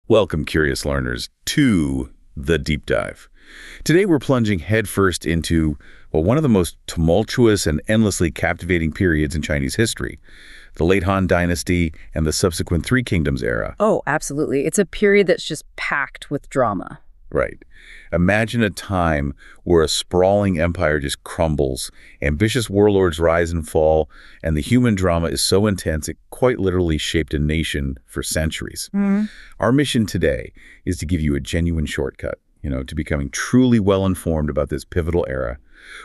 Welcome, curious learners, to The Deep Dive. Today we're plunging headfirst into, well, one of the most tumultuous and endlessly captivating periods in Chinese history, the late Han Dynasty and the subsequent Three Kingdoms era. Oh, absolutely. It's a period that's just packed with drama. Right. Imagine a time where a sprawling empire just crumbles, ambitious warlords rise and fall, and the human drama is so intense it quite literally shaped a nation for centuries. Our mission today is to give you a genuine shortcut, to becoming truly well-informed about this pivotal era.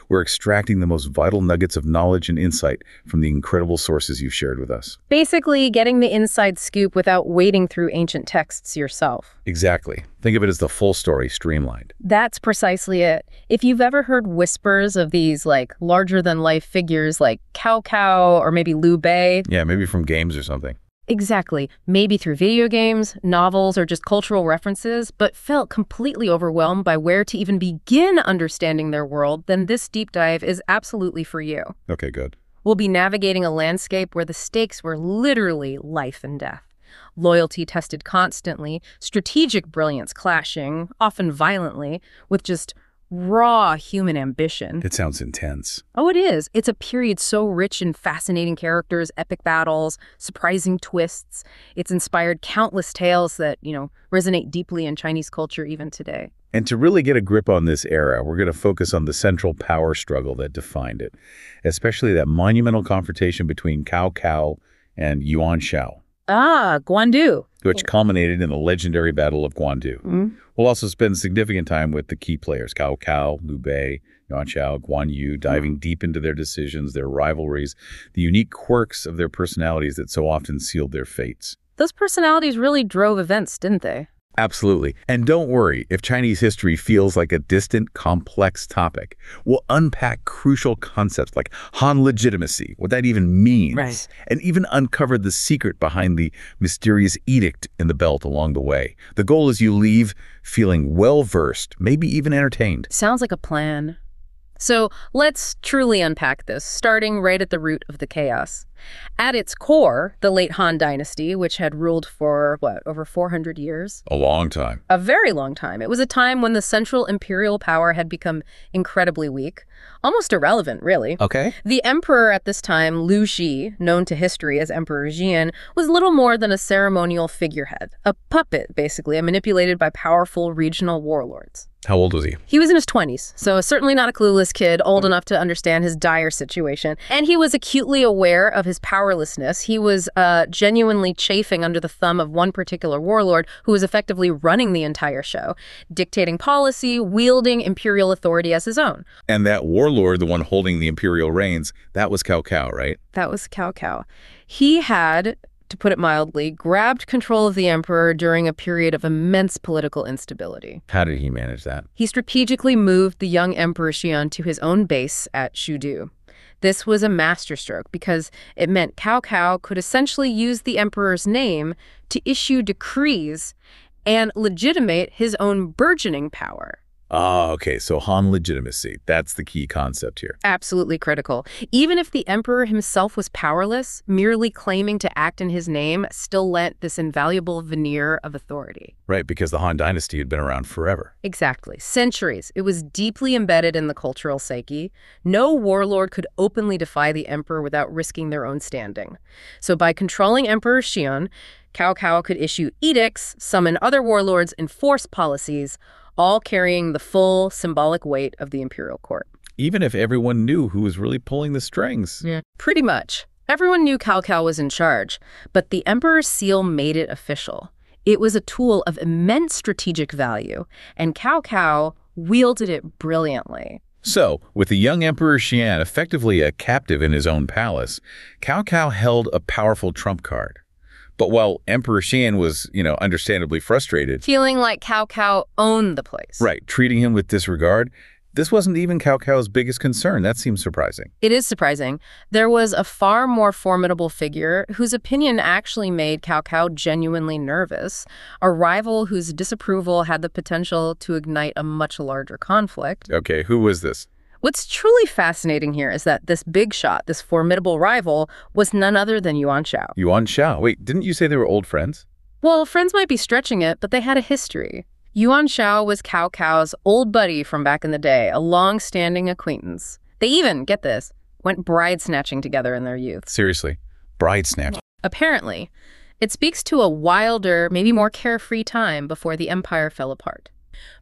We're extracting the most vital nuggets of knowledge and insight from the incredible sources you've shared with us. Basically, getting the inside scoop without wading through ancient texts yourself. Exactly. Think of it as the full story streamlined. That's precisely it. If you've ever heard whispers of these, larger-than-life figures like Cao Cao or maybe Liu Bei. Yeah, maybe from games or something. Exactly. Maybe through video games, novels, or just cultural references, but felt completely overwhelmed by where to even begin understanding their world, then this deep dive is absolutely for you. Okay, good. We'll be navigating a landscape where the stakes were literally life and death. Loyalty tested constantly, strategic brilliance clashing, often violently, with just raw human ambition. It sounds intense. Oh, it is. It's a period so rich in fascinating characters, epic battles, surprising twists. It's inspired countless tales that, resonate deeply in Chinese culture even today. And to really get a grip on this era, we're going to focus on the central power struggle that defined it, especially that monumental confrontation between Cao Cao and Yuan Shao. Guandu. Which culminated in the legendary Battle of Guandu. We'll also spend significant time with the key players, Cao Cao, Liu Bei, Yuan Shao, Guan Yu, diving deep into their decisions, their rivalries, the unique quirks of their personalities that so often sealed their fates. Those personalities really drove events, didn't they? Absolutely. And don't worry if Chinese history feels like a distant, complex topic. We'll unpack crucial concepts like Han legitimacy, what that even means, right, and even uncover the secret behind the mysterious edict in the belt along the way. The goal is you leave feeling well-versed, maybe even entertained. Sounds like a plan. So let's truly unpack this, starting right at the root of the chaos. At its core, the late Han Dynasty, which had ruled for, over 400 years? A long time. A very long time. It was a time when the central imperial power had become incredibly weak, almost irrelevant, really. Okay. The emperor at this time, Liu Xi, known to history as Emperor Xian, was little more than a ceremonial figurehead, a puppet, basically, manipulated by powerful regional warlords. How old was he? He was in his 20s, so certainly not a clueless kid, old enough to understand his dire situation. And he was acutely aware of his powerlessness. He was genuinely chafing under the thumb of one particular warlord who was effectively running the entire show, dictating policy, wielding imperial authority as his own. And that warlord, the one holding the imperial reins, that was Cao Cao, right? That was Cao Cao. He had, to put it mildly, grabbed control of the emperor during a period of immense political instability. How did he manage that? He strategically moved the young Emperor Xian to his own base at Shudu. This was a masterstroke because it meant Cao Cao could essentially use the emperor's name to issue decrees and legitimate his own burgeoning power. Okay, so Han legitimacy, that's the key concept here. Absolutely critical. Even if the emperor himself was powerless, merely claiming to act in his name still lent this invaluable veneer of authority. Right, because the Han Dynasty had been around forever. Exactly. Centuries. It was deeply embedded in the cultural psyche. No warlord could openly defy the emperor without risking their own standing. So by controlling Emperor Xian, Cao Cao could issue edicts, summon other warlords, enforce policies, all carrying the full symbolic weight of the imperial court. Even if everyone knew who was really pulling the strings. Yeah. Pretty much. Everyone knew Cao Cao was in charge, but the emperor's seal made it official. It was a tool of immense strategic value, and Cao Cao wielded it brilliantly. So, with the young Emperor Xian effectively a captive in his own palace, Cao Cao held a powerful trump card. But while Emperor Xian was, understandably frustrated, feeling like Cao Cao owned the place. Right, treating him with disregard, this wasn't even Cao Cao's biggest concern. That seems surprising. It is surprising. There was a far more formidable figure whose opinion actually made Cao Cao genuinely nervous, a rival whose disapproval had the potential to ignite a much larger conflict. Okay, who was this? What's truly fascinating here is that this big shot, this formidable rival, was none other than Yuan Shao. Yuan Shao. Wait, didn't you say they were old friends? Well, friends might be stretching it, but they had a history. Yuan Shao was Cao Cao's old buddy from back in the day, a long-standing acquaintance. They even, get this, went bride snatching together in their youth. Seriously, bride snatch. Apparently, it speaks to a wilder, maybe more carefree time before the empire fell apart.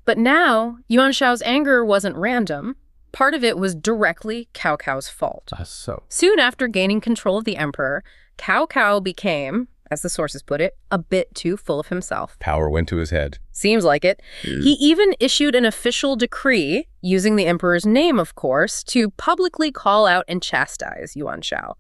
But now, Yuan Shao's anger wasn't random. Part of it was directly Cao Cao's fault. So. Soon after gaining control of the emperor, Cao Cao became, as the sources put it, a bit too full of himself. Power went to his head. Seems like it. He even issued an official decree, using the emperor's name, of course, to publicly call out and chastise Yuan Shao,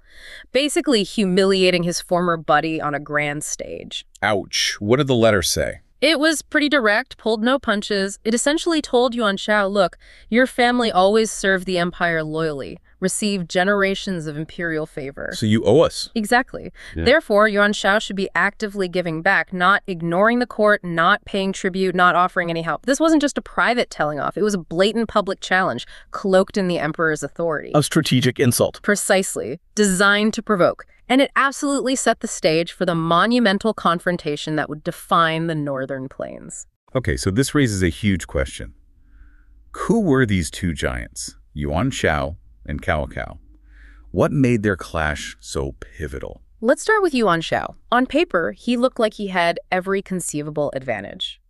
basically humiliating his former buddy on a grand stage. Ouch. What did the letter say? It was pretty direct, pulled no punches. It essentially told Yuan Shao, look, your family always served the empire loyally, received generations of imperial favor. So you owe us. Exactly. Yeah. Therefore, Yuan Shao should be actively giving back, not ignoring the court, not paying tribute, not offering any help. This wasn't just a private telling off. It was a blatant public challenge, cloaked in the emperor's authority. A strategic insult. Precisely. Designed to provoke. And it absolutely set the stage for the monumental confrontation that would define the northern plains. Okay, so this raises a huge question. Who were these two giants, Yuan Shao and Cao Cao? What made their clash so pivotal? Let's start with Yuan Shao. On paper, he looked like he had every conceivable advantage.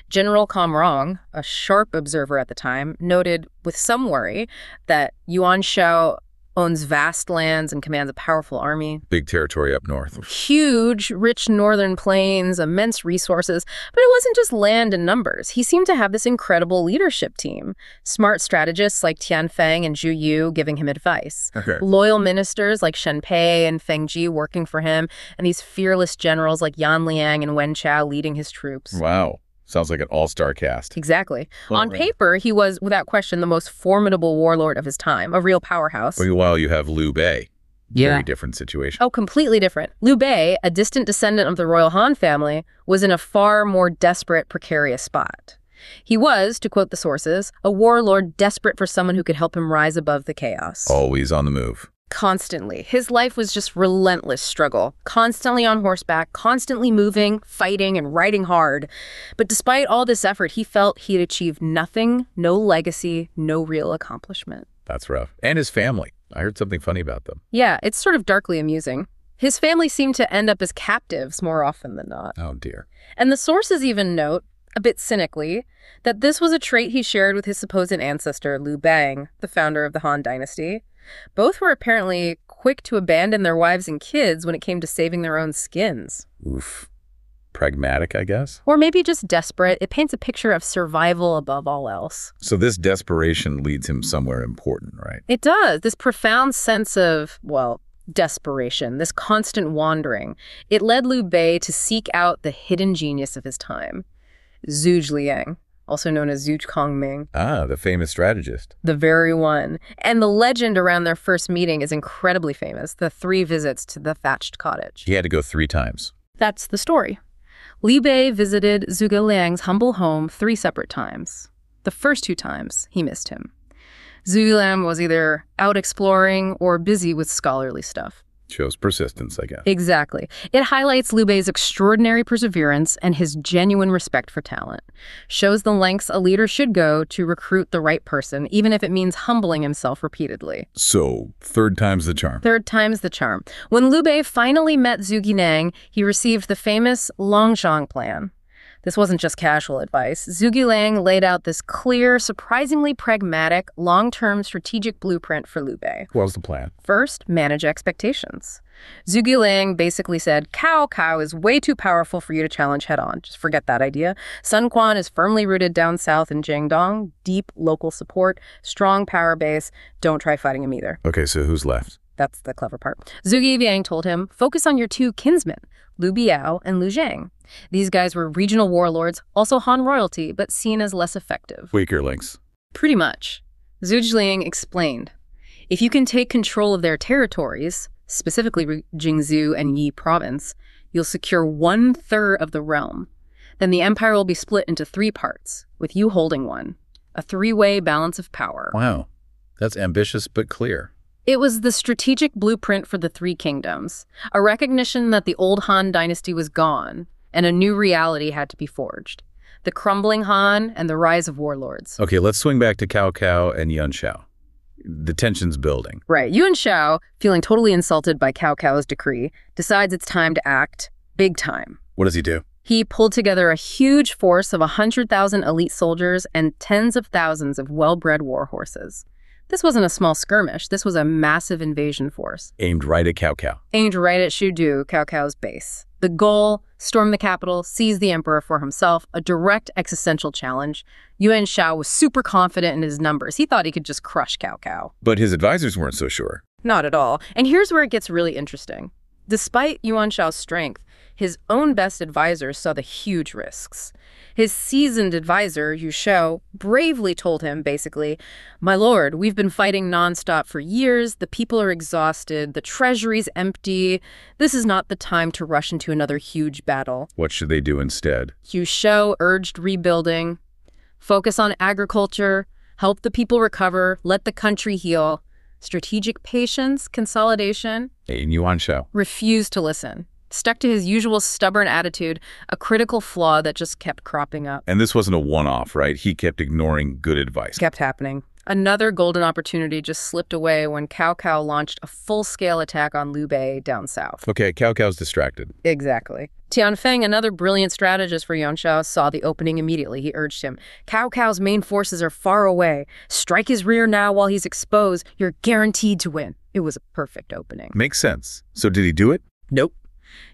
General Kamrong, a sharp observer at the time, noted with some worry that Yuan Shao owns vast lands and commands a powerful army. Big territory up north. Huge, rich northern plains, immense resources. But it wasn't just land and numbers. He seemed to have this incredible leadership team. Smart strategists like Tian Feng and Zhu Yu giving him advice. Okay. Loyal ministers like Shen Pei and Feng Ji working for him. And these fearless generals like Yan Liang and Wen Chao leading his troops. Wow. Sounds like an all-star cast. Exactly. On paper, he was, without question, the most formidable warlord of his time, a real powerhouse. Meanwhile, you have Liu Bei. Very different situation. Oh, completely different. Liu Bei, a distant descendant of the royal Han family, was in a far more desperate, precarious spot. He was, to quote the sources, a warlord desperate for someone who could help him rise above the chaos. Always on the move. Constantly. His life was just relentless struggle, constantly on horseback, constantly moving, fighting, and riding hard. But despite all this effort, he felt he had achieved nothing, no legacy, no real accomplishment. That's rough. And his family. I heard something funny about them. Yeah, it's sort of darkly amusing. His family seemed to end up as captives more often than not. Oh, dear. And the sources even note, a bit cynically, that this was a trait he shared with his supposed ancestor, Liu Bang, the founder of the Han dynasty. Both were apparently quick to abandon their wives and kids when it came to saving their own skins. Oof. Pragmatic, I guess? Or maybe just desperate. It paints a picture of survival above all else. So this desperation leads him somewhere important, right? It does. This profound sense of, well, desperation, this constant wandering. It led Liu Bei to seek out the hidden genius of his time, Zhu Liang, also known as Zhu Kongming. Ah, the famous strategist. The very one. And the legend around their first meeting is incredibly famous, the 3 visits to the thatched cottage. He had to go 3 times. That's the story. Liu Bei visited Zhu Liang's humble home 3 separate times. The first 2 times, he missed him. Zhu Liang was either out exploring or busy with scholarly stuff. Shows persistence, I guess. Exactly. It highlights Liu Bei's extraordinary perseverance and his genuine respect for talent. Shows the lengths a leader should go to recruit the right person, even if it means humbling himself repeatedly. So, 3rd time's the charm. 3rd time's the charm. When Liu Bei finally met Zhu Liang, he received the famous Longzhang plan. This wasn't just casual advice. Zhu Liang laid out this clear, surprisingly pragmatic, long-term strategic blueprint for Liu Bei. What was the plan? First, manage expectations. Zhu Liang basically said, Cao Cao is way too powerful for you to challenge head-on. Just forget that idea. Sun Quan is firmly rooted down south in Jiangdong. Deep local support, strong power base. Don't try fighting him either. Okay, so who's left? That's the clever part. Zhu Liang told him, focus on your 2 kinsmen, Liu Biao and Liu Zhang. These guys were regional warlords, also Han royalty, but seen as less effective. Weaker links. Pretty much. Zhu Liang explained, if you can take control of their territories, specifically Jingzhou and Yi province, you'll secure 1/3 of the realm. Then the empire will be split into 3 parts, with you holding one. A 3-way balance of power. Wow. That's ambitious but clear. It was the strategic blueprint for the 3 kingdoms, a recognition that the old Han dynasty was gone, and a new reality had to be forged. The crumbling Han and the rise of warlords. Okay, let's swing back to Cao Cao and Yuan Shao. The tension's building. Right. Yuan Shao, feeling totally insulted by Cao Cao's decree, decides it's time to act big time. What does he do? He pulled together a huge force of 100,000 elite soldiers and tens of thousands of well-bred war horses. This wasn't a small skirmish. This was a massive invasion force. Aimed right at Cao Cao. Aimed right at Shudu, Cao Cao's base. The goal, storm the capital, seize the emperor for himself, a direct existential challenge. Yuan Shao was super confident in his numbers. He thought he could just crush Cao Cao. But his advisors weren't so sure. Not at all. And here's where it gets really interesting. Despite Yuan Shao's strength, his own best advisors saw the huge risks. His seasoned advisor, Yu Shao, bravely told him, basically, "My lord, we've been fighting nonstop for years. The people are exhausted. The treasury's empty. This is not the time to rush into another huge battle." What should they do instead? Yu Shao urged rebuilding, focus on agriculture, help the people recover, let the country heal. Strategic patience, consolidation. And Yuan Shao refused to listen. Stuck to his usual stubborn attitude, a critical flaw that just kept cropping up. And this wasn't a one-off, right? He kept ignoring good advice. Kept happening. Another golden opportunity just slipped away when Cao Cao launched a full-scale attack on Liu Bei down south. Okay, Cao Cao's distracted. Exactly. Tianfeng, another brilliant strategist for Yuan Shao, saw the opening immediately. He urged him, "Cao Cao's main forces are far away. Strike his rear now while he's exposed. You're guaranteed to win." It was a perfect opening. Makes sense. So did he do it? Nope.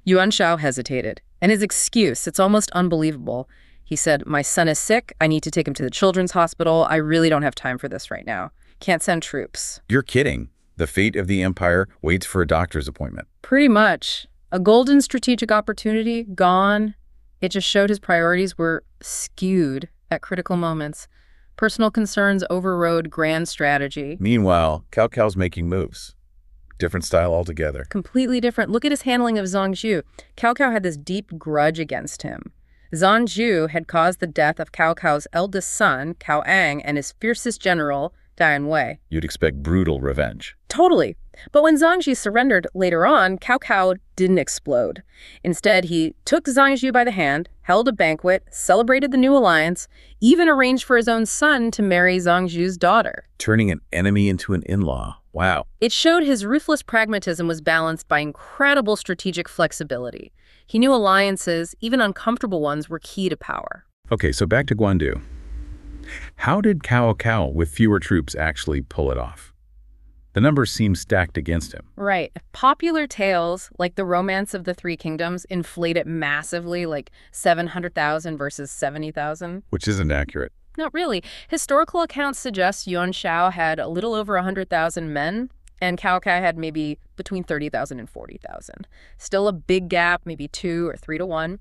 Yuan Shao hesitated. And his excuse, it's almost unbelievable. He said, "My son is sick. I need to take him to the children's hospital. I really don't have time for this right now. Can't send troops." You're kidding. The fate of the empire waits for a doctor's appointment. Pretty much. A golden strategic opportunity, gone. It just showed his priorities were skewed at critical moments. Personal concerns overrode grand strategy. Meanwhile, Cao Cao's making moves. Different style altogether. Completely different. Look at his handling of Zhang Zhu. Cao Cao had this deep grudge against him. Zhang Zhu had caused the death of Cao Cao's eldest son, Cao Ang, and his fiercest general, Dian Wei. You'd expect brutal revenge. Totally. But when Zhang Zhu surrendered later on, Cao Cao didn't explode. Instead, he took Zhang Zhu by the hand, held a banquet, celebrated the new alliance, even arranged for his own son to marry Zhang Zhu's daughter. Turning an enemy into an in-law. Wow. It showed his ruthless pragmatism was balanced by incredible strategic flexibility. He knew alliances, even uncomfortable ones, were key to power. Okay, so back to Guandu. How did Cao Cao, with fewer troops, actually pull it off? The numbers seem stacked against him. Right. Popular tales, like the Romance of the Three Kingdoms, inflate it massively, like 700,000 versus 70,000. Which isn't accurate. Not really. Historical accounts suggest Yuan Shao had a little over 100,000 men, and Cao Cao had maybe between 30,000 and 40,000. Still a big gap, maybe 2 or 3 to 1.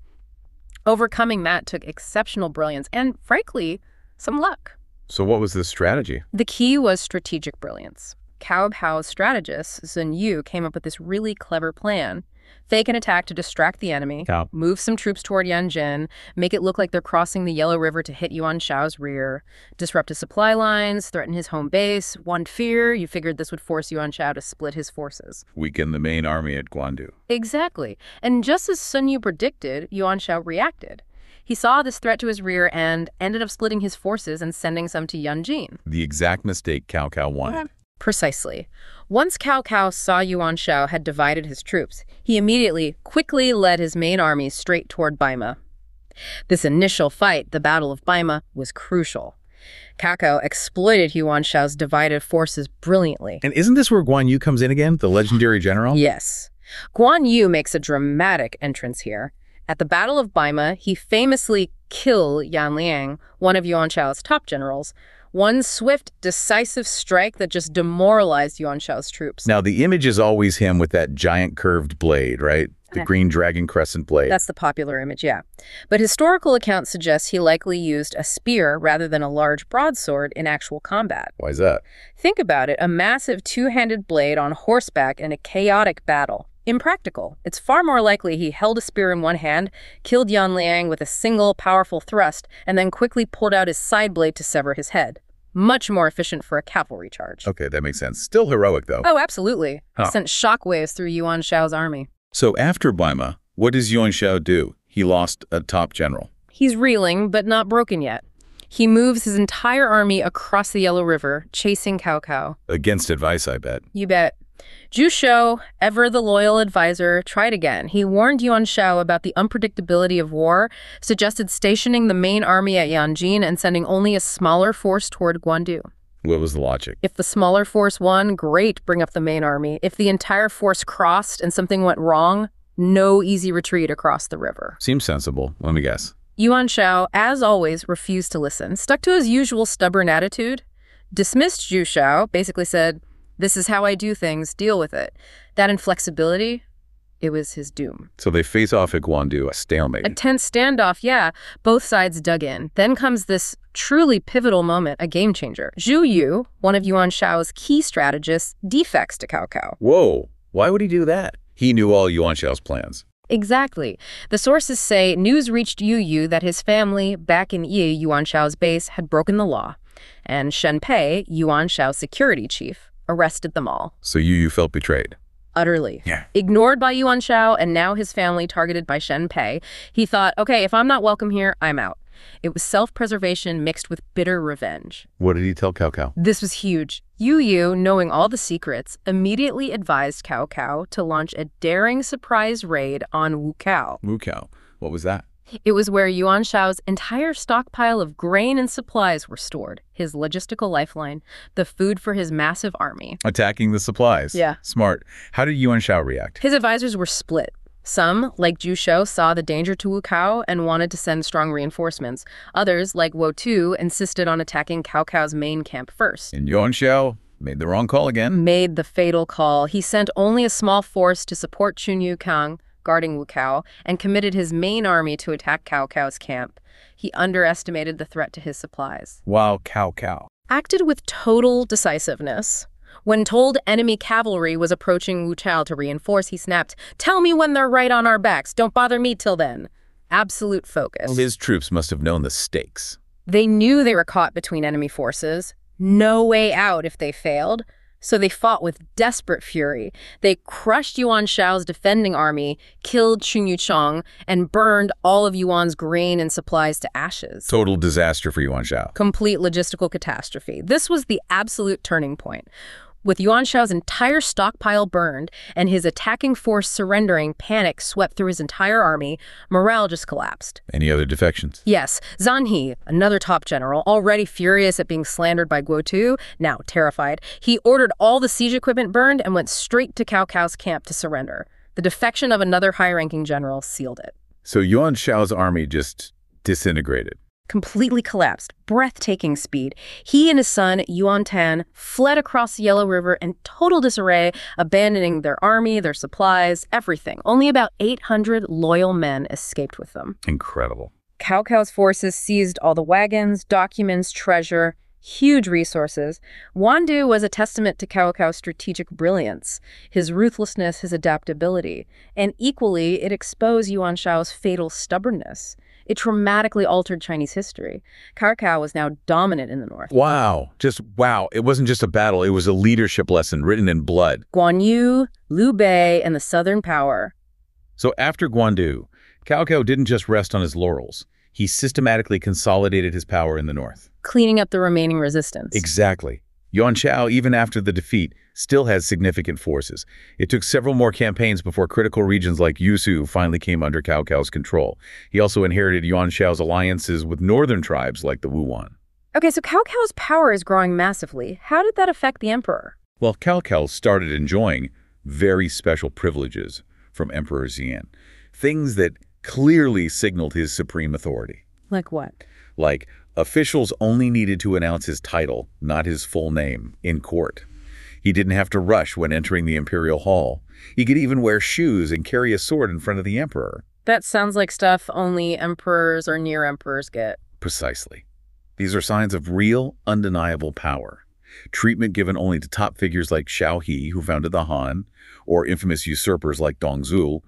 Overcoming that took exceptional brilliance and, frankly, some luck. So what was the strategy? The key was strategic brilliance. Cao Cao's strategist, Sun Yu, came up with this really clever plan. Fake an attack to distract the enemy, move some troops toward Yanjin, make it look like they're crossing the Yellow River to hit Yuan Shao's rear, disrupt his supply lines, threaten his home base. One fear, you figured this would force Yuan Shao to split his forces. Weaken the main army at Guandu. Exactly. And just as Sun Yu predicted, Yuan Shao reacted. He saw this threat to his rear and ended up splitting his forces and sending some to Yanjin. The exact mistake Cao Cao wanted. Precisely. Once Cao Cao saw Yuan Shao had divided his troops, he immediately, quickly led his main army straight toward Baima. This initial fight, the Battle of Baima, was crucial. Cao Cao exploited Yuan Shao's divided forces brilliantly. And isn't this where Guan Yu comes in again, the legendary general? Yes. Guan Yu makes a dramatic entrance here. At the Battle of Baima, he famously killed Yan Liang, one of Yuan Shao's top generals. One swift, decisive strike that just demoralized Yuan Shao's troops. Now, the image is always him with that giant curved blade, right? The green dragon crescent blade. That's the popular image, yeah. But historical accounts suggest he likely used a spear rather than a large broadsword in actual combat. Why is that? Think about it, a massive two-handed blade on horseback in a chaotic battle. Impractical. It's far more likely he held a spear in one hand, killed Yan Liang with a single powerful thrust, and then quickly pulled out his side blade to sever his head. Much more efficient for a cavalry charge. Okay, that makes sense. Still heroic, though. Oh, absolutely. Sent shockwaves through Yuan Shao's army. So after Baima, what does Yuan Shao do? He lost a top general. He's reeling, but not broken yet. He moves his entire army across the Yellow River, chasing Cao Cao. Against advice, I bet. You bet. Zhu Shou, ever the loyal advisor, tried again. He warned Yuan Shao about the unpredictability of war, suggested stationing the main army at Yanjin and sending only a smaller force toward Guandu. What was the logic? If the smaller force won, great, bring up the main army. If the entire force crossed and something went wrong, no easy retreat across the river. Seems sensible. Let me guess. Yuan Shao, as always, refused to listen, stuck to his usual stubborn attitude, dismissed Zhu Shao, basically said, "This is how I do things, deal with it." That inflexibility, it was his doom. So they face off at Guandu, a stalemate. A tense standoff, yeah. Both sides dug in. Then comes this truly pivotal moment, a game changer. Zhu Yu, one of Yuan Shao's key strategists, defects to Cao Cao. Whoa, why would he do that? He knew all Yuan Shao's plans. Exactly. The sources say news reached Yu that his family, back in Yi, Yuan Shao's base, had broken the law. And Shen Pei, Yuan Shao's security chief, arrested them all. So Yu felt betrayed. Utterly. Yeah. Ignored by Yuan Shao and now his family targeted by Shen Pei, he thought, okay, if I'm not welcome here, I'm out. It was self-preservation mixed with bitter revenge. What did he tell Cao Cao? This was huge. Yu, knowing all the secrets, immediately advised Cao Cao to launch a daring surprise raid on Wuqiao. Wuqiao. What was that? It was where Yuan Shao's entire stockpile of grain and supplies were stored, his logistical lifeline, the food for his massive army. Attacking the supplies. Yeah. Smart. How did Yuan Shao react? His advisors were split. Some, like Zhu Shou, saw the danger to Wuqiao and wanted to send strong reinforcements. Others, like Wo Tu, insisted on attacking Cao Cao's main camp first. And Yuan Shao made the wrong call again? Made the fatal call. He sent only a small force to support Chunyu Kang, guarding Wuqiao, and committed his main army to attack Cao Cao's camp. He underestimated the threat to his supplies. While Cao Cao acted with total decisiveness. When told enemy cavalry was approaching Wuqiao to reinforce, he snapped, "Tell me when they're right on our backs. Don't bother me till then." Absolute focus. His troops must have known the stakes. They knew they were caught between enemy forces. No way out if they failed. So they fought with desperate fury. They crushed Yuan Shao's defending army, killed Chunyu Chang, and burned all of Yuan's grain and supplies to ashes. Total disaster for Yuan Shao. Complete logistical catastrophe. This was the absolute turning point. With Yuan Shao's entire stockpile burned and his attacking force surrendering, panic swept through his entire army. Morale just collapsed. Any other defections? Yes. Zhan He, another top general, already furious at being slandered by Guo Tu, now terrified, he ordered all the siege equipment burned and went straight to Cao Cao's camp to surrender. The defection of another high-ranking general sealed it. So Yuan Shao's army just disintegrated. Completely collapsed, breathtaking speed. He and his son, Yuan Tan, fled across the Yellow River in total disarray, abandoning their army, their supplies, everything. Only about 800 loyal men escaped with them. Incredible. Cao Cao's forces seized all the wagons, documents, treasure, huge resources. Guandu was a testament to Cao Cao's strategic brilliance, his ruthlessness, his adaptability. And equally, it exposed Yuan Shao's fatal stubbornness. It dramatically altered Chinese history. Cao Cao was now dominant in the north. Wow. Just wow. It wasn't just a battle. It was a leadership lesson written in blood. Guan Yu, Liu Bei, and the Southern Power. So after Guandu, Cao Cao didn't just rest on his laurels. He systematically consolidated his power in the north. Cleaning up the remaining resistance. Exactly. Yuan Shao, even after the defeat, still has significant forces. It took several more campaigns before critical regions like Yushu finally came under Cao Cao's control. He also inherited Yuan Shao's alliances with northern tribes like the Wuwan. Okay, so Cao Cao's power is growing massively. How did that affect the emperor? Well, Cao Cao started enjoying very special privileges from Emperor Xian. Things that clearly signaled his supreme authority. Like what? Like, officials only needed to announce his title, not his full name, in court. He didn't have to rush when entering the imperial hall. He could even wear shoes and carry a sword in front of the emperor. That sounds like stuff only emperors or near emperors get. Precisely. These are signs of real, undeniable power. Treatment given only to top figures like Xiao He, who founded the Han, or infamous usurpers like Dongzhu.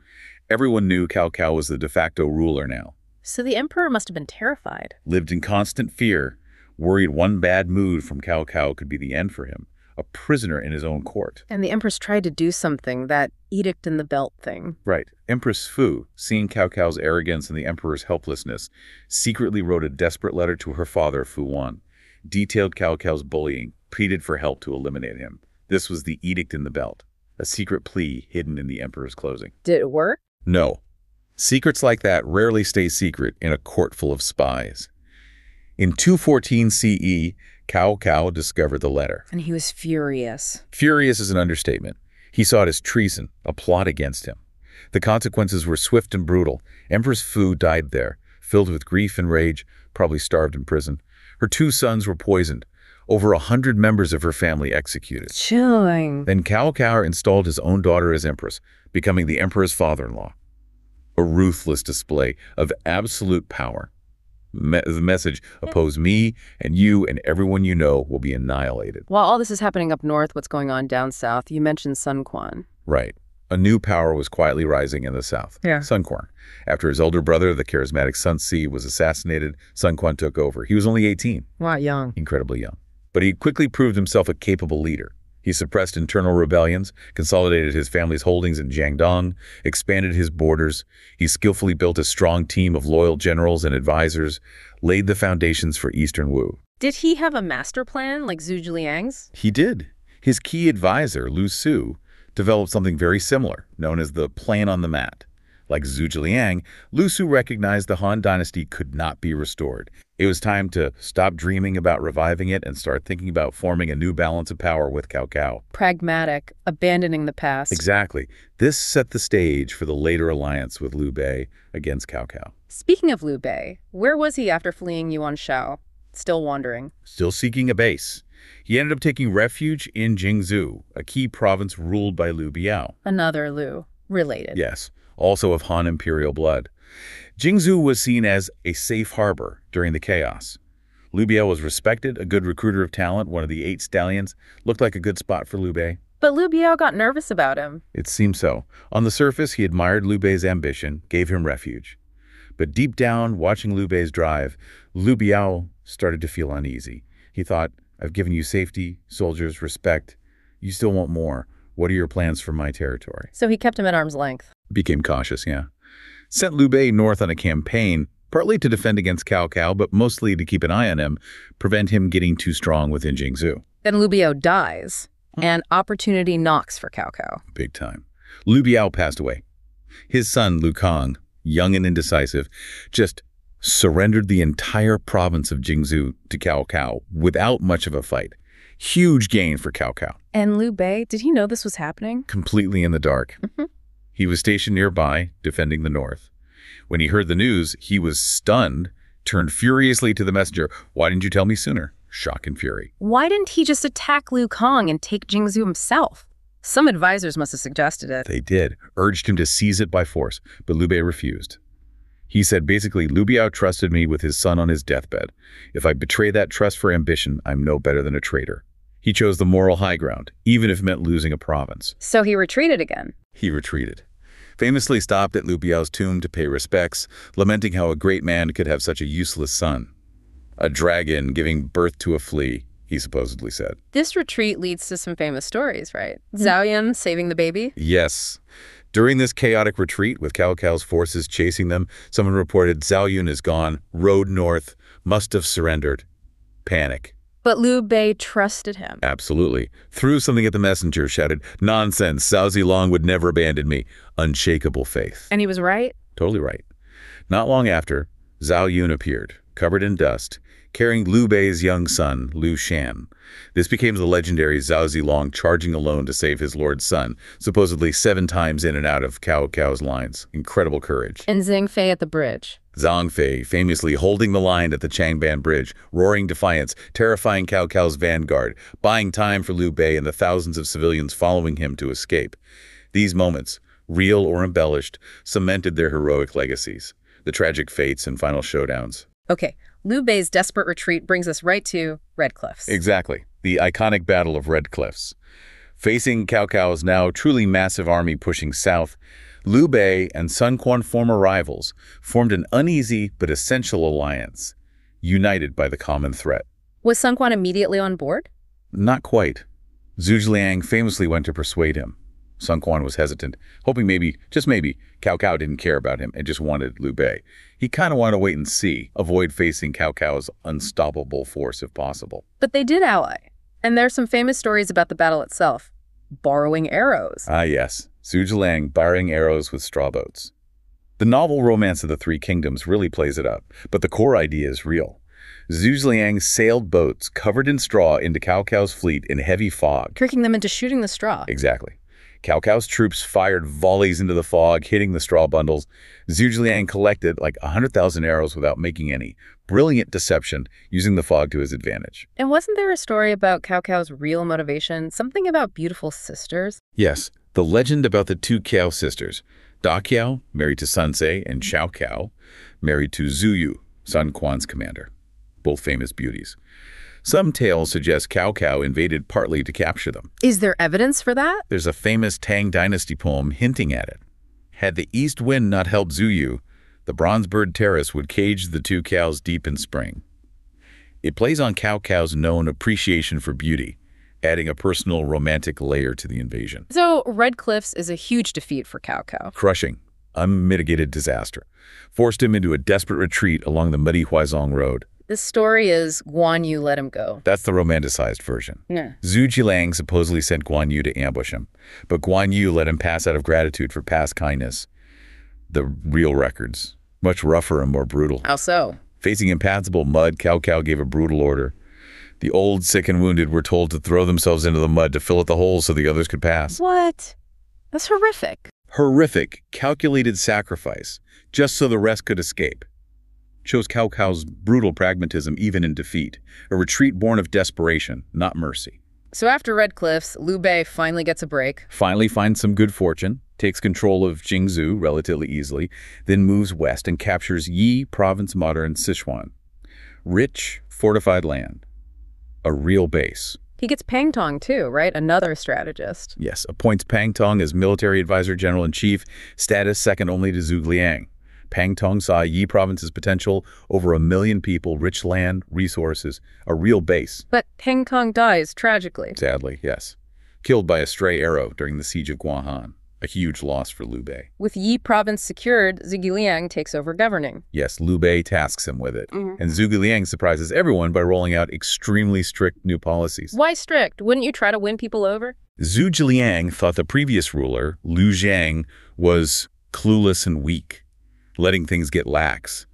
Everyone knew Cao Cao was the de facto ruler now. So the emperor must have been terrified. Lived in constant fear, worried one bad move from Cao Cao could be the end for him. a prisoner in his own court. And the Empress tried to do something, that edict in the belt thing. Right. Empress Fu, seeing Cao Cao's arrogance and the emperor's helplessness, secretly wrote a desperate letter to her father, Fu Wan, detailed Cao Cao's bullying, pleaded for help to eliminate him. This was the edict in the belt, a secret plea hidden in the emperor's clothing. Did it work? No. Secrets like that rarely stay secret in a court full of spies. In 214 CE, Cao Cao discovered the letter. And he was furious. Furious is an understatement. He saw it as treason, a plot against him. The consequences were swift and brutal. Empress Fu died there, filled with grief and rage, probably starved in prison. Her 2 sons were poisoned. Over 100 members of her family executed. Chilling. Then Cao Cao installed his own daughter as empress, becoming the emperor's father-in-law. A ruthless display of absolute power. The message, oppose me, and you and everyone you know will be annihilated. While all this is happening up north, what's going on down south? You mentioned Sun Quan. Right. A new power was quietly rising in the south. Sun Quan. After his older brother, the charismatic Sun Ce, was assassinated, Sun Quan took over. He was only 18. Wow, young. Incredibly young. But he quickly proved himself a capable leader. He suppressed internal rebellions, consolidated his family's holdings in Jiangdong, expanded his borders. He skillfully built a strong team of loyal generals and advisors, laid the foundations for Eastern Wu. Did he have a master plan like Zhu Zhiliang's? He did. His key advisor, Lu Su, developed something very similar, known as the Plan on the Mat. Like Zhu Zhiliang, Lu Su recognized the Han dynasty could not be restored. It was time to stop dreaming about reviving it and start thinking about forming a new balance of power with Cao Cao. Pragmatic, abandoning the past. Exactly. This set the stage for the later alliance with Liu Bei against Cao Cao. Speaking of Liu Bei, where was he after fleeing Yuan Shao? Still wandering. Still seeking a base. He ended up taking refuge in Jingzhou, a key province ruled by Liu Biao. Another Liu. Related. Yes, also of Han imperial blood. Jingzhou was seen as a safe harbor during the chaos. Liu Biao was respected, a good recruiter of talent, one of the 8 stallions. Looked like a good spot for Liu Bei. But Liu Biao got nervous about him. It seemed so. On the surface, he admired Liu Bei's ambition, gave him refuge. But deep down, watching Liu Bei's drive, Liu Biao started to feel uneasy. He thought, I've given you safety, soldiers, respect. You still want more. What are your plans for my territory? So he kept him at arm's length. Became cautious, yeah. Sent Liu Bei north on a campaign, partly to defend against Cao Cao, but mostly to keep an eye on him, prevent him getting too strong within Jingzhou. Then Liu Biao dies, and opportunity knocks for Cao Cao. Big time. Liu Biao passed away. His son, Liu Kang, young and indecisive, just surrendered the entire province of Jingzhou to Cao Cao without much of a fight. Huge gain for Cao Cao. And Liu Bei, did he know this was happening? Completely in the dark. He was stationed nearby, defending the north. When he heard the news, he was stunned, turned furiously to the messenger. Why didn't you tell me sooner? Shock and fury. Why didn't he just attack Liu Kang and take Jingzhou himself? Some advisors must have suggested it. They did, urged him to seize it by force, but Liu Bei refused. He said basically, Liu Biao trusted me with his son on his deathbed. If I betray that trust for ambition, I'm no better than a traitor. He chose the moral high ground, even if it meant losing a province. So he retreated again. He retreated. Famously stopped at Liu Biao's tomb to pay respects, lamenting how a great man could have such a useless son. A dragon giving birth to a flea, he supposedly said. This retreat leads to some famous stories, right? Zhao Yun saving the baby? Yes. During this chaotic retreat, with Cao Cao's forces chasing them, someone reported Zhao Yun is gone, rode north, must have surrendered. Panic. But Liu Bei trusted him. Absolutely. Threw something at the messenger, shouted, nonsense, Cao Zilong would never abandon me. Unshakable faith. And he was right? Totally right. Not long after, Zhao Yun appeared, covered in dust, carrying Liu Bei's young son, Liu Shan. This became the legendary Cao Zilong charging alone to save his lord's son, supposedly 7 times in and out of Cao Cao's lines. Incredible courage. And Zhang Fei at the bridge. Zhang Fei famously holding the line at the Changban Bridge, roaring defiance, terrifying Cao Cao's vanguard, buying time for Liu Bei and the thousands of civilians following him to escape. These moments, real or embellished, cemented their heroic legacies, the tragic fates and final showdowns. Okay, Liu Bei's desperate retreat brings us right to Red Cliffs. Exactly, the iconic Battle of Red Cliffs. Facing Cao Cao's now truly massive army pushing south, Liu Bei and Sun Quan, former rivals, formed an uneasy but essential alliance, united by the common threat. Was Sun Quan immediately on board? Not quite. Zhuge Liang famously went to persuade him. Sun Quan was hesitant, hoping maybe, just maybe, Cao Cao didn't care about him and just wanted Liu Bei. He kind of wanted to wait and see, avoid facing Cao Cao's unstoppable force if possible. But they did ally. And there's some famous stories about the battle itself. Borrowing arrows. Ah, yes. Zhuge Liang borrowing arrows with straw boats. The novel Romance of the Three Kingdoms really plays it up, but the core idea is real. Zhuge Liang sailed boats covered in straw into Cao Cao's fleet in heavy fog. Tricking them into shooting the straw. Exactly. Cao Cao's troops fired volleys into the fog, hitting the straw bundles. Zhuge Liang collected like 100,000 arrows without making any. Brilliant deception, using the fog to his advantage. And wasn't there a story about Cao Cao's real motivation? Something about beautiful sisters? Yes, the legend about the two Cao sisters. Da Cao, married to Sun Ce, and Cao Cao, married to Zhu Yu, Sun Quan's commander. Both famous beauties. Some tales suggest Cao Cao invaded partly to capture them. Is there evidence for that? There's a famous Tang Dynasty poem hinting at it. Had the east wind not helped Zhu Yu, the bronze bird terrace would cage the two cows deep in spring. It plays on Cao Cao's known appreciation for beauty, adding a personal romantic layer to the invasion. So Red Cliffs is a huge defeat for Cao Cao. Crushing, unmitigated disaster. Forced him into a desperate retreat along the muddy Huaizong Road. This story is Guan Yu let him go. That's the romanticized version. Yeah. Zhuge Liang supposedly sent Guan Yu to ambush him, but Guan Yu let him pass out of gratitude for past kindness. The real records, much rougher and more brutal. How so? Facing impassable mud, Cao Cao gave a brutal order. The old, sick, and wounded were told to throw themselves into the mud to fill out the holes so the others could pass. What? That's horrific. Horrific, calculated sacrifice, just so the rest could escape. Shows Cao Cao's brutal pragmatism even in defeat, a retreat born of desperation, not mercy. So after Red Cliffs, Liu Bei finally gets a break. Finally finds some good fortune, takes control of Jingzhou relatively easily, then moves west and captures Yi Province, modern Sichuan. Rich, fortified land. A real base. He gets Pang Tong too, right? Another strategist. Yes, appoints Pang Tong as military advisor general-in-chief, status second only to Zhuge Liang. Pang Tong saw Yi Province's potential, over 1 million people, rich land, resources, a real base. But Pang Tong dies tragically. Sadly, yes. Killed by a stray arrow during the siege of Guanhan. A huge loss for Liu Bei. With Yi Province secured, Zhuge Liang takes over governing. Yes, Liu Bei tasks him with it. And Zhuge Liang surprises everyone by rolling out extremely strict new policies. Why strict? Wouldn't you try to win people over? Zhuge Liang thought the previous ruler, Liu Zhang, was clueless and weak, letting things get lax.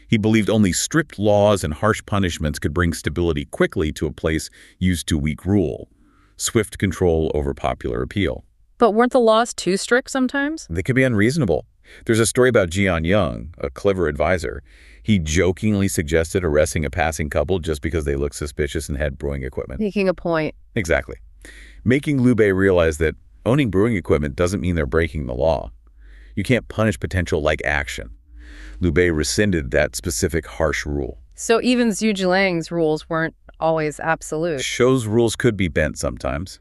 He believed only strict laws and harsh punishments could bring stability quickly to a place used to weak rule, swift control over popular appeal. But weren't the laws too strict sometimes? They could be unreasonable. There's a story about Jian Yang, a clever advisor. He jokingly suggested arresting a passing couple just because they looked suspicious and had brewing equipment. Making a point. Exactly. Making Liu Bei realize that owning brewing equipment doesn't mean they're breaking the law. You can't punish potential like action. Liu Bei rescinded that specific harsh rule. So even Zhuge Liang's rules weren't always absolute. Shows rules could be bent sometimes.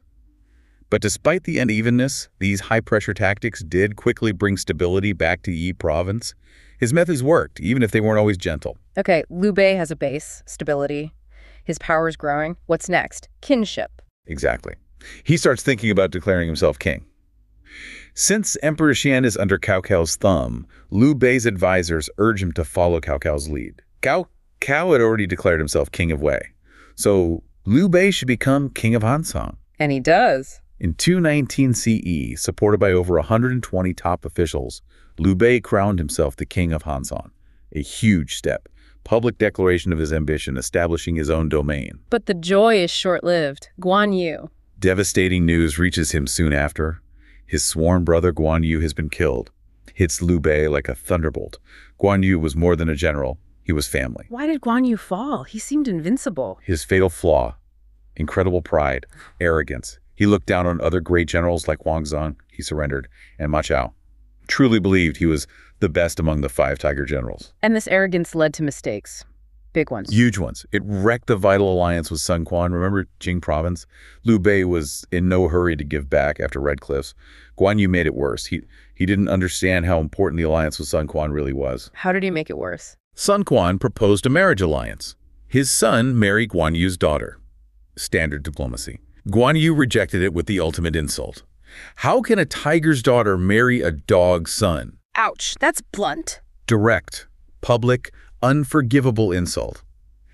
But despite the unevenness, these high-pressure tactics did quickly bring stability back to Yi Province. His methods worked, even if they weren't always gentle. Okay, Liu Bei has a base, stability. His power is growing. What's next? Kinship. Exactly. He starts thinking about declaring himself king. Since Emperor Xian is under Cao Cao's thumb, Liu Bei's advisors urge him to follow Cao Cao's lead. Cao Cao had already declared himself king of Wei, so Liu Bei should become king of Hansong. And he does. In 219 CE, supported by over 120 top officials, Liu Bei crowned himself the king of Hansong. A huge step. Public declaration of his ambition, establishing his own domain. But the joy is short-lived. Guan Yu. Devastating news reaches him soon after. His sworn brother Guan Yu has been killed. Hits Liu Bei like a thunderbolt. Guan Yu was more than a general. He was family. Why did Guan Yu fall? He seemed invincible. His fatal flaw. Incredible pride. Arrogance. He looked down on other great generals like Wang Zhang, he surrendered, and Ma Chao. Truly believed he was the best among the 5 tiger generals. And this arrogance led to mistakes. Big ones. Huge ones. It wrecked the vital alliance with Sun Quan. Remember Jing Province? Liu Bei was in no hurry to give back after Red Cliffs. Guan Yu made it worse. He didn't understand how important the alliance with Sun Quan really was. How did he make it worse? Sun Quan proposed a marriage alliance. His son married Guan Yu's daughter. Standard diplomacy. Guan Yu rejected it with the ultimate insult. How can a tiger's daughter marry a dog's son? Ouch, that's blunt. Direct, public, unforgivable insult.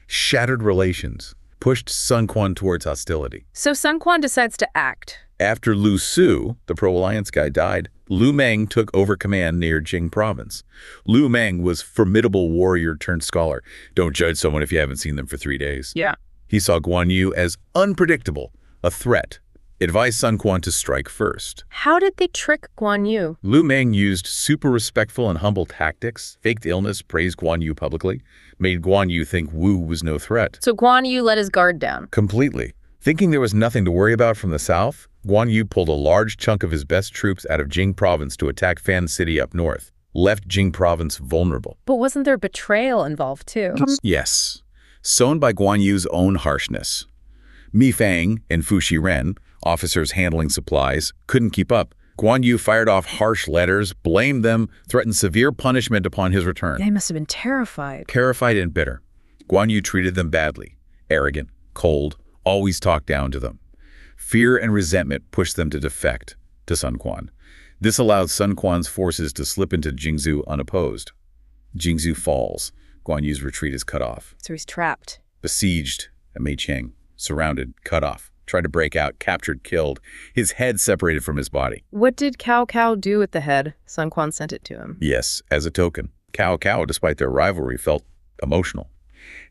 Shattered relations. Pushed Sun Quan towards hostility. So Sun Quan decides to act. After Lu Su, the pro-alliance guy, died, Lu Meng took over command near Jing province. Lu Meng was formidable warrior turned scholar. Don't judge someone if you haven't seen them for 3 days. Yeah. He saw Guan Yu as unpredictable, a threat. Advised Sun Quan to strike first. How did they trick Guan Yu? Lu Meng used super respectful and humble tactics, faked illness, praised Guan Yu publicly, made Guan Yu think Wu was no threat. So Guan Yu let his guard down. Completely. Thinking there was nothing to worry about from the south, Guan Yu pulled a large chunk of his best troops out of Jing province to attack Fan City up north, left Jing province vulnerable. But wasn't there betrayal involved too? Yes, sown by Guan Yu's own harshness. Mi Fang and Fu Shiren, officers handling supplies, couldn't keep up. Guan Yu fired off harsh letters, blamed them, threatened severe punishment upon his return. They must have been terrified. Terrified and bitter. Guan Yu treated them badly, arrogant, cold, always talked down to them. Fear and resentment pushed them to defect to Sun Quan. This allowed Sun Quan's forces to slip into Jingzhou unopposed. Jingzhou falls. Guan Yu's retreat is cut off. So he's trapped. Besieged at Meicheng, surrounded, cut off, tried to break out, captured, killed, his head separated from his body. What did Cao Cao do with the head? Sun Quan sent it to him. Yes, as a token. Cao Cao, despite their rivalry, felt emotional.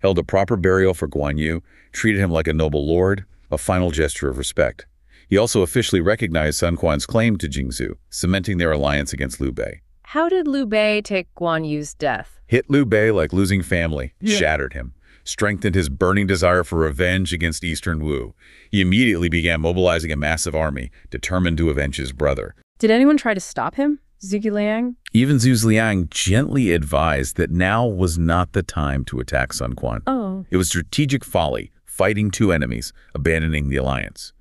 Held a proper burial for Guan Yu, treated him like a noble lord, a final gesture of respect. He also officially recognized Sun Quan's claim to Jingzhou, cementing their alliance against Liu Bei. How did Liu Bei take Guan Yu's death? Hit Liu Bei like losing family, shattered him, strengthened his burning desire for revenge against Eastern Wu. He immediately began mobilizing a massive army, determined to avenge his brother. Did anyone try to stop him? Zhuge Liang? Even Zhu Liang gently advised that now was not the time to attack Sun Quan. Oh. It was strategic folly, fighting two enemies, abandoning the alliance.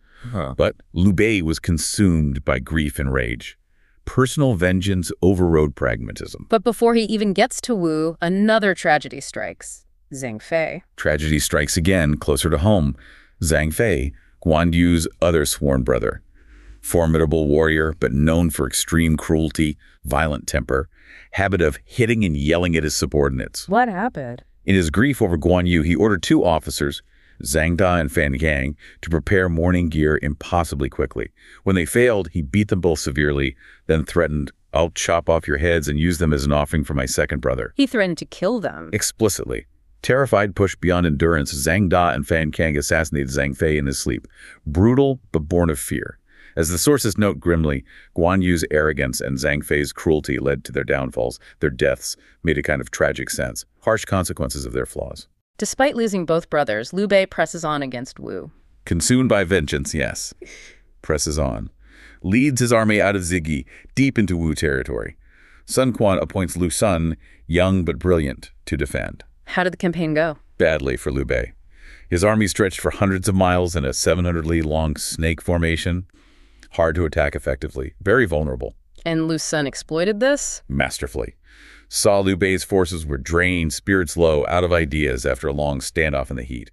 But Liu Bei was consumed by grief and rage. Personal vengeance overrode pragmatism. But before he even gets to Wu, another tragedy strikes. Zhang Fei. Tragedy strikes again, closer to home. Zhang Fei, Guan Yu's other sworn brother. Formidable warrior, but known for extreme cruelty, violent temper, habit of hitting and yelling at his subordinates. What happened? In his grief over Guan Yu, he ordered two officers, Zhang Da and Fan Yang, to prepare mourning gear impossibly quickly. When they failed, he beat them both severely, then threatened, "I'll chop off your heads and use them as an offering for my second brother." He threatened to kill them. Explicitly. Terrified, pushed beyond endurance, Zhang Da and Fan Yang assassinated Zhang Fei in his sleep. Brutal, but born of fear. As the sources note grimly, Guan Yu's arrogance and Zhang Fei's cruelty led to their downfalls. Their deaths made a kind of tragic sense, harsh consequences of their flaws. Despite losing both brothers, Liu Bei presses on against Wu. Consumed by vengeance, yes. Presses on. Leads his army out of Zigyi, deep into Wu territory. Sun Quan appoints Lu Sun, young but brilliant, to defend. How did the campaign go? Badly for Liu Bei. His army stretched for hundreds of miles in a 700-li-long snake formation. Hard to attack effectively. Very vulnerable. And Lu Sun exploited this? Masterfully. Saw Liu Bei's forces were drained, spirits low, out of ideas after a long standoff in the heat.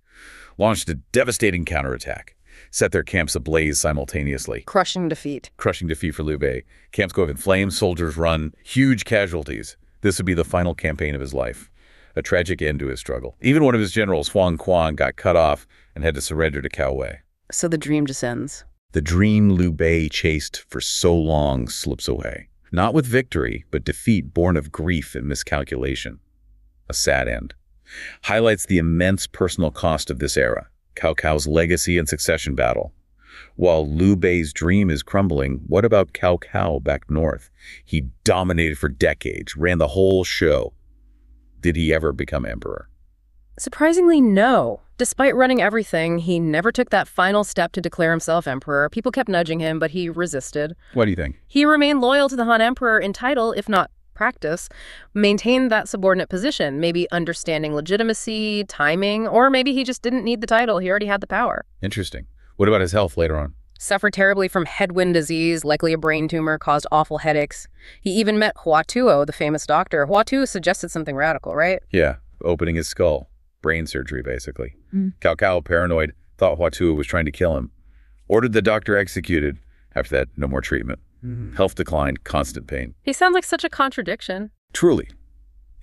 Launched a devastating counterattack. Set their camps ablaze simultaneously. Crushing defeat. Crushing defeat for Liu Bei. Camps go up in flames, soldiers run, huge casualties. This would be the final campaign of his life. A tragic end to his struggle. Even one of his generals, Huang Quan, got cut off and had to surrender to Cao Wei. So the dream just ends. The dream Liu Bei chased for so long slips away. Not with victory, but defeat born of grief and miscalculation. A sad end. Highlights the immense personal cost of this era, Cao Cao's legacy and succession battle. While Liu Bei's dream is crumbling, what about Cao Cao back north? He dominated for decades, ran the whole show. Did he ever become emperor? Surprisingly, no. Despite running everything, he never took that final step to declare himself emperor. People kept nudging him, but he resisted. What do you think? He remained loyal to the Han Emperor in title, if not practice, maintained that subordinate position, maybe understanding legitimacy, timing, or maybe he just didn't need the title. He already had the power. Interesting. What about his health later on? Suffered terribly from headwind disease, likely a brain tumor, caused awful headaches. He even met Hua Tuo, the famous doctor. Hua Tuo suggested something radical, right? Yeah, opening his skull. Brain surgery, basically. Cao Cao, paranoid, thought Hua Tuo was trying to kill him. Ordered the doctor executed. After that, no more treatment. Health declined, constant pain. He sounds like such a contradiction. Truly.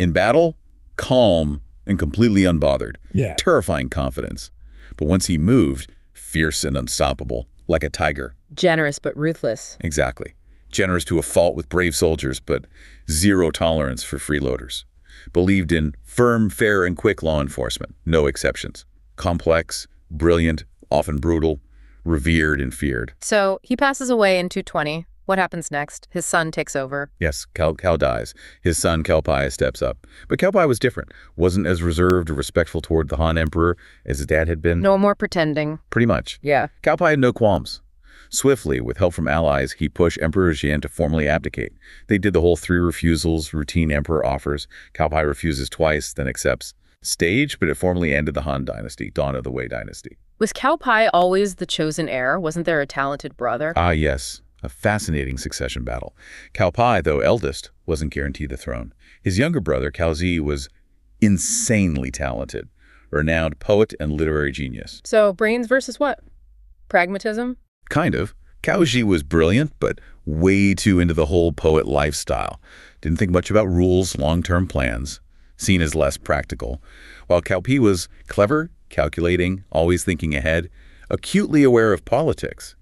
In battle, calm and completely unbothered. Yeah. Terrifying confidence. But once he moved, fierce and unstoppable, like a tiger. Generous but ruthless. Exactly. Generous to a fault with brave soldiers, but zero tolerance for freeloaders. Believed in firm, fair, and quick law enforcement. No exceptions. Complex, brilliant, often brutal, revered and feared. So he passes away in 220. What happens next? His son takes over. Yes, Cao Cao dies. His son, Cao Pai, steps up. But Cao Pai was different. Wasn't as reserved or respectful toward the Han Emperor as his dad had been. No more pretending. Pretty much. Yeah. Cao Pai had no qualms. Swiftly, with help from allies, he pushed Emperor Xian to formally abdicate. They did the whole 3 refusals, routine emperor offers. Cao Pai refuses twice, then accepts. Staged, but it formally ended the Han dynasty, dawn of the Wei dynasty. Was Cao Pai always the chosen heir? Wasn't there a talented brother? Ah, yes. A fascinating succession battle. Cao Pai, though eldest, wasn't guaranteed the throne. His younger brother, Cao Zi, was insanely talented, a renowned poet and literary genius. So brains versus what? Pragmatism? Kind of. Cao Zi was brilliant, but way too into the whole poet lifestyle. Didn't think much about rules, long-term plans, seen as less practical. While Cao Pi was clever, calculating, always thinking ahead, acutely aware of politics.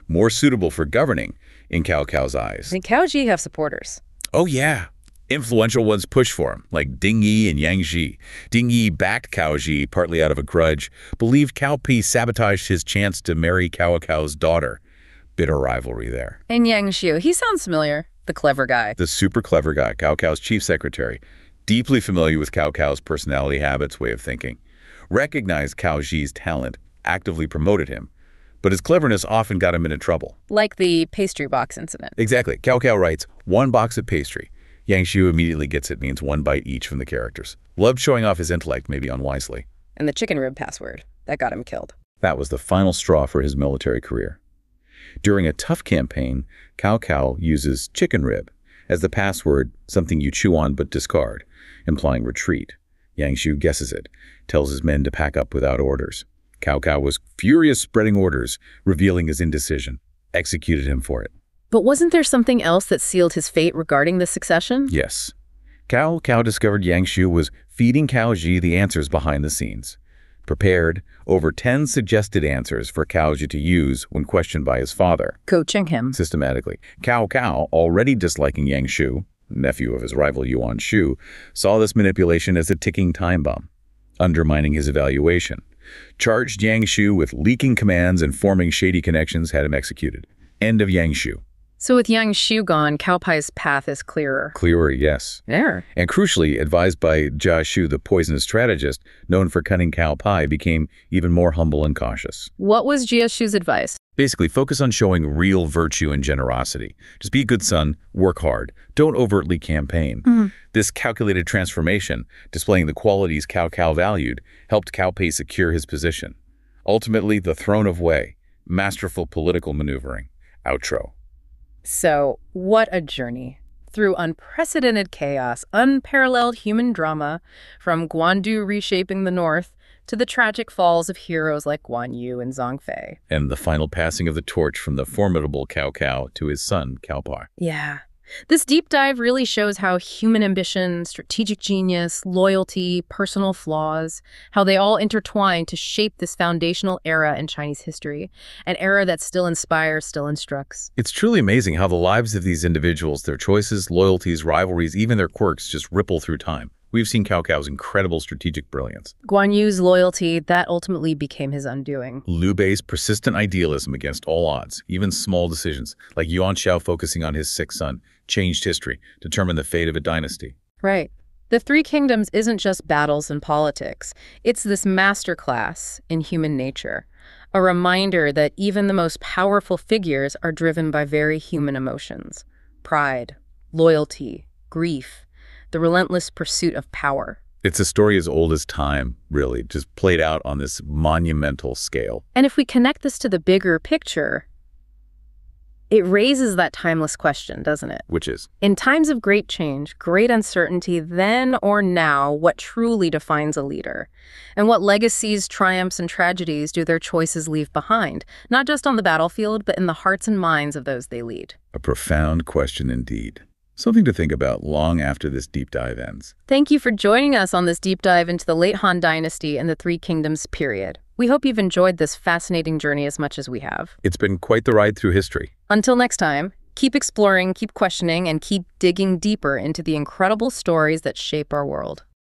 More suitable for governing in Cao Cao's eyes. Did Cao Ji have supporters? Oh, yeah. Influential ones pushed for him, like Ding Yi and Yang Ji. Ding Yi backed Cao Ji partly out of a grudge, believed Cao Pi sabotaged his chance to marry Cao Cao's daughter. Bitter rivalry there. And Yang Xiu, he sounds familiar. The clever guy. The super clever guy, Cao Cao's chief secretary, deeply familiar with Cao Cao's personality, habits, way of thinking. Recognized Cao Ji's talent, actively promoted him. But his cleverness often got him into trouble. Like the pastry box incident. Exactly. Cao Cao writes, 1 box of pastry. Yang Xiu immediately gets it, means 1 bite each from the characters. Loved showing off his intellect, maybe unwisely. And the chicken rib password. That got him killed. That was the final straw for his military career. During a tough campaign, Cao Cao uses chicken rib as the password, something you chew on but discard, implying retreat. Yang Xiu guesses it, tells his men to pack up without orders. Cao Cao was furious, spreading orders, revealing his indecision, executed him for it. But wasn't there something else that sealed his fate regarding the succession? Yes. Cao Cao discovered Yang Xiu was feeding Cao Ji the answers behind the scenes. Prepared over 10 suggested answers for Cao Ji to use when questioned by his father. Coaching him. Systematically. Cao Cao, already disliking Yang Xiu, nephew of his rival Yuan Shu, saw this manipulation as a ticking time bomb, undermining his evaluation. Charged Yang Xiu with leaking commands and forming shady connections, had him executed. End of Yang Xiu. So with Yang Xiu gone, Cao Pai's path is clearer. Clearer, yes. There. And crucially, advised by Jia Shu, the poisonous strategist, known for cunning Cao Pai, became even more humble and cautious. What was Jia Shu's advice? Basically, focus on showing real virtue and generosity. Just be a good son, work hard, don't overtly campaign. This calculated transformation, displaying the qualities Cao Cao valued, helped Cao Pai secure his position. Ultimately, the throne of Wei, masterful political maneuvering. Outro. So, what a journey. Through unprecedented chaos, unparalleled human drama, from Guandu reshaping the north to the tragic falls of heroes like Guan Yu and Zhang Fei. And the final passing of the torch from the formidable Cao Cao to his son, Cao Pai. Yeah. This deep dive really shows how human ambition, strategic genius, loyalty, personal flaws, how they all intertwine to shape this foundational era in Chinese history, an era that still inspires, still instructs. It's truly amazing how the lives of these individuals, their choices, loyalties, rivalries, even their quirks just ripple through time. We've seen Cao Cao's incredible strategic brilliance. Guan Yu's loyalty, that ultimately became his undoing. Liu Bei's persistent idealism against all odds, even small decisions, like Yuan Shao focusing on his sick son, changed history, determined the fate of a dynasty. Right. The Three Kingdoms isn't just battles and politics. It's this masterclass in human nature, a reminder that even the most powerful figures are driven by very human emotions. Pride, loyalty, grief, the relentless pursuit of power. It's a story as old as time, really, just played out on this monumental scale. And if we connect this to the bigger picture, It raises that timeless question, doesn't it? Which is? In times of great change, great uncertainty, then or now, what truly defines a leader? And what legacies, triumphs, and tragedies do their choices leave behind, not just on the battlefield, but in the hearts and minds of those they lead? A profound question indeed. Something to think about long after this deep dive ends. Thank you for joining us on this deep dive into the late Han Dynasty and the Three Kingdoms period. We hope you've enjoyed this fascinating journey as much as we have. It's been quite the ride through history. Until next time, keep exploring, keep questioning, and keep digging deeper into the incredible stories that shape our world.